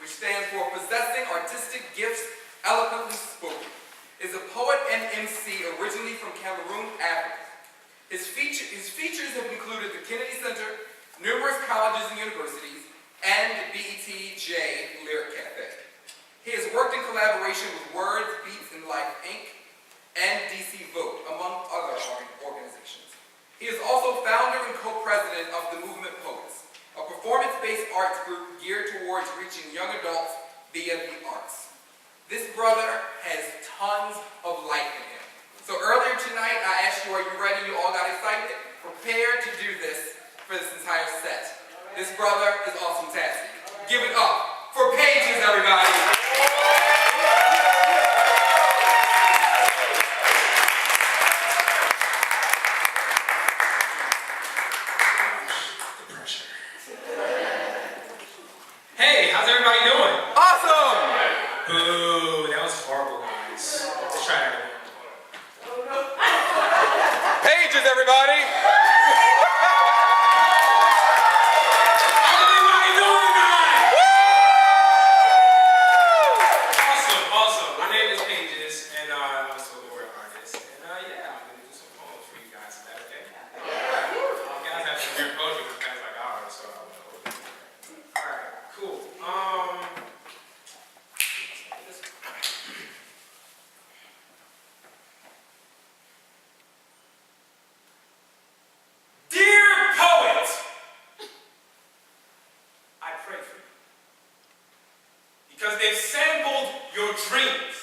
which stands for Possessing Artistic Gifts Eloquently Spoken, is a poet and MC originally from Cameroon, Africa. His features have included the Kennedy Center, numerous colleges and universities, and BETJ Lyric Cafe. He has worked in collaboration with Words, Beats, and Life, Inc., and DC Vote, among other organizations. He is also founder and co-president of the Movement Poets, a performance-based arts group geared towards reaching young adults via the arts. This brother has tons of life in him. So earlier tonight, I asked you, are you ready? You all got excited? Prepare to do this for this entire set. This brother is awesome-tastic. Give it up for Pages, everybody. Hey, how's everybody doing? Awesome! Boo, that was horrible, guys. Let's try that again. Pages, everybody! How's everybody doing, guys? Awesome. My name is Pages, and I'm a spoken word artist. And yeah, I'm going to do some poems for you guys. Is that okay? You guys have some weird poetry with guys like ours, so I will. Alright, cool. Dear poet, I pray for you. Because they've sampled your dreams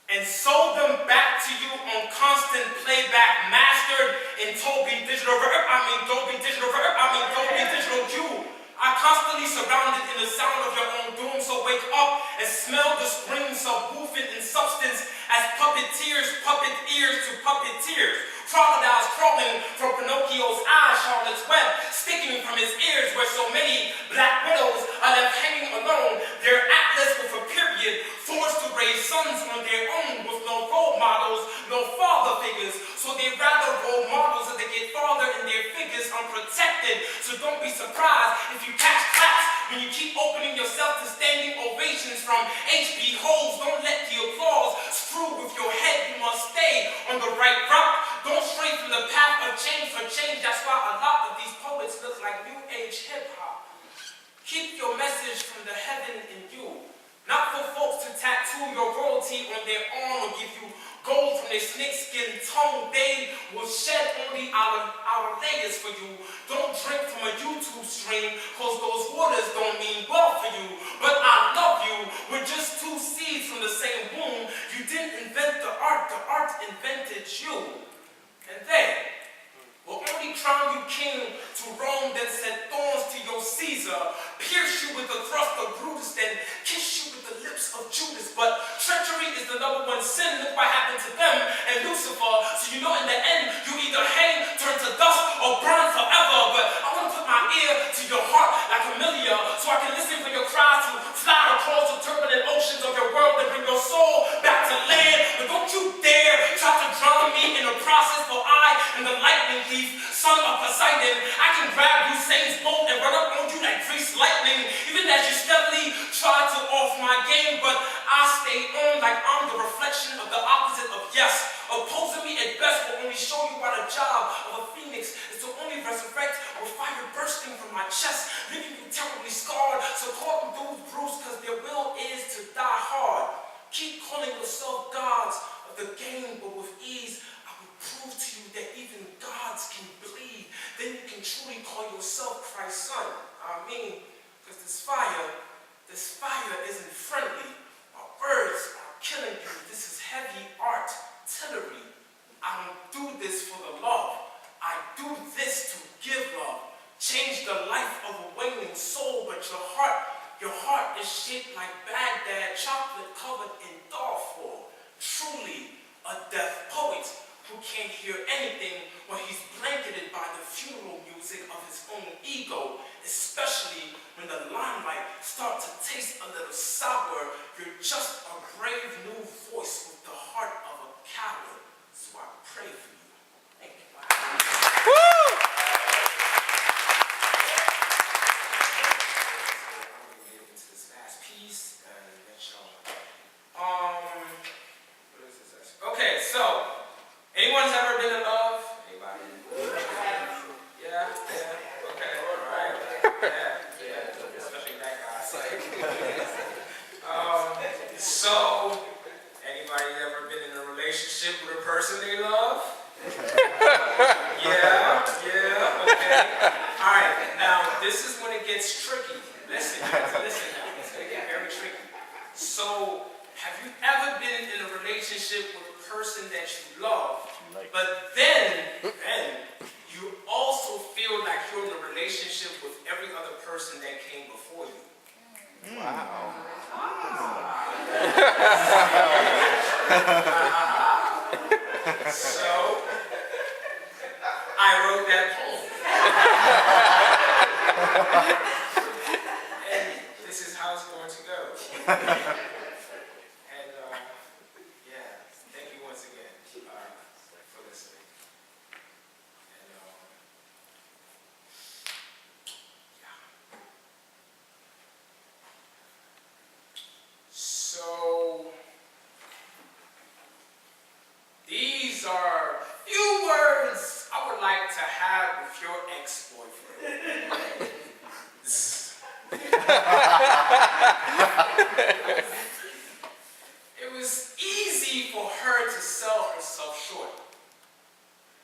and sold them back to you on constant playback, mastered in Dolby Digital Dolby Digital You are constantly surrounded in the sound of your own doom, so wake up and smell the screams of movement and substance as puppeteers, puppet ears to puppeteers. Crocodiles crawling from Pinocchio's eyes, Charlotte's Web sticking from his ears, where so many black widows are left hanging alone, their atlas with a period, forced to raise sons on their own with no role models, no father figures, so they rather role models as they get farther in their figures unprotected. So don't be surprised if you catch claps when you keep opening yourself to standing ovations from HB holes. Don't let the applause screw with your head, you must stay on the right route. Don't stray from the path of change for change. That's why a lot of these poets look like new age hip-hop. Keep your message from the heaven in you. Not for folks to tattoo your royalty on their arm or give you gold from their snakeskin tongue. They will shed only our layers for you. Don't drink from a YouTube stream, cause those waters don't mean well for you. But I love you. We're just two seeds from the same womb. You didn't invent the art invented you. And they will only crown you king to Rome, then set thorns to your Caesar, pierce you with the thrust of Brutus, then kiss you with the lips of Judas. But treachery is the #1 sin. Look what happened to them and Lucifer. So you know in the end, you either hang, turn to dust, or burn forever. But I want to put my ear to your heart like Amelia, so I can listen for your cries to fly across the turbulent oceans of your world and bring your soul back to land. But don't you dare try to drown me in the process, for I am the lightning thief, son of Poseidon. I can grab you Saint's boat and run up on you like greased lightning, even as you steadily try to off my game. But I stay on like I'm the reflection of the opposite of yes. Opposing me at best will only show you why the job of a phoenix is to only resurrect with fire bursting from my chest, leaving you terribly scarred. So call them dudes bruised, cause their will is to die hard. Keep calling yourself gods of the game, but with ease I will prove to you that even gods can bleed. Then you can truly call yourself Christ's son. Because this fire isn't friendly. My words are killing you. This is heavy artillery. I don't do this for the love. I do this to give love. Change the life of a waning soul, but your heart is shaped like Baghdad, chocolate covered in Darfur. Truly a deaf poet who can't hear anything when he's blanketed by the funeral music of his own ego, especially when the limelight starts to taste a little sour. You're just a brave new voice with the heart of a coward. So I pray for you. Thank you. Woo! person they love? Yeah, okay. All right, now this is when it gets tricky. Listen now, it's gonna get very tricky. So, have you ever been in a relationship with a person that you love, but then you also feel like you're in a relationship with every other person that came before you? Wow. So, I wrote that poem. And this is how it's going to go. And, yeah, thank you once again for listening. And, yeah. So, these are few words I would like to have with your ex-boyfriend. It was easy for her to sell herself short.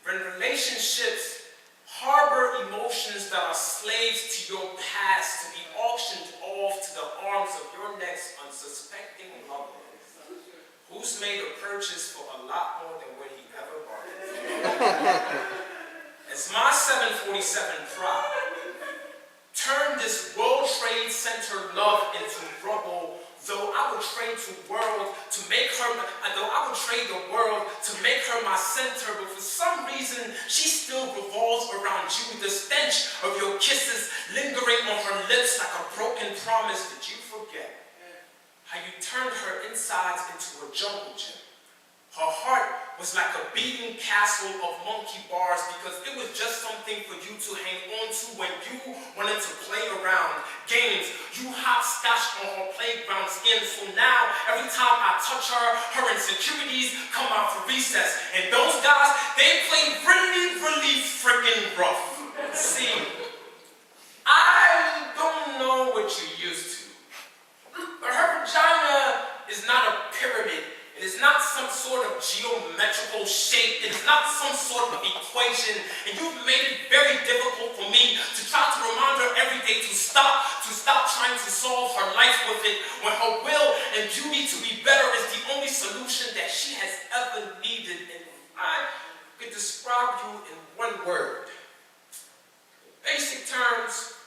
When relationships harbor emotions that are slaves to your past to be auctioned off to the arms of your next unsuspecting lover, who's made a purchase for a lot more than what he ever bargained. As my 747 pride turned this World Trade Center love into rubble, though I would trade the world to make her my center, but for some reason she still revolves around you. The stench of your kisses lingering on her lips like a broken promise. Did you forget how you turned her insides into a jungle gym? Her heart was like a beating castle of monkey bars because it was just something for you to hang on to when you wanted to play around. Games, you hopscotched on her playground skin, so now every time I touch her, her insecurities come out for recess. And those guys, they play really, really freaking rough. See, I don't know what you're used to, but her vagina is not a pyramid. It is not some sort of geometrical shape. It is not some sort of equation. And you've made it very difficult for me to try to remind her every day to stop trying to solve her life with it when her will and duty to be better is the only solution that she has ever needed. And I could describe you in one word. In basic terms,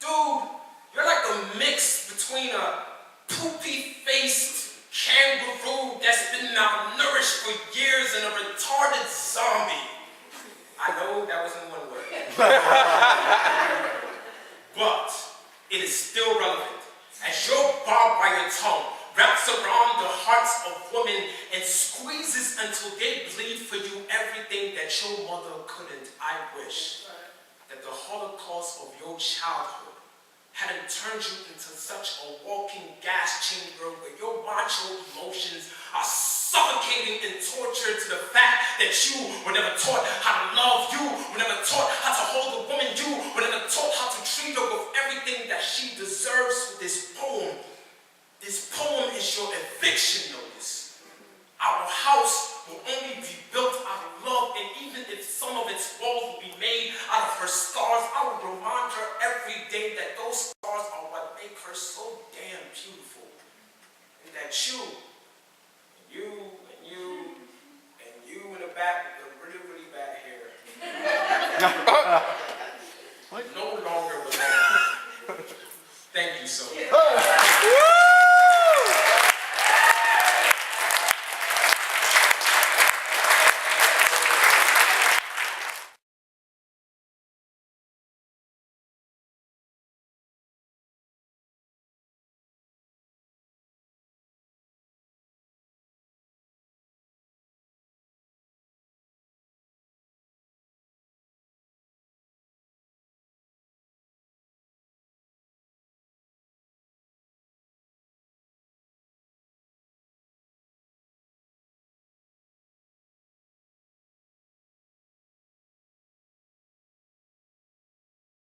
dude, you're like a mix between a poopy-faced kangaroo that's been malnourished for years and a retarded zombie. I know that wasn't one word. But it is still relevant as your barbed wire tongue wraps around the hearts of women and squeezes until they bleed for you everything that your mother couldn't. I wish that the Holocaust of your childhood hadn't turned you into such a walking gas chamber where your macho emotions are suffocating and tortured to the fact that you were never taught how to love, you were never taught how to hold a woman, you were never taught how to treat her with everything that she deserves. This poem is your eviction notice. Our house will only be built out of love, and even if some of its walls will be made out of her scars, I will remind her every day that those scars are what make her so damn beautiful. And that you in the back with the really, really bad hair no longer belong. Thank you so much.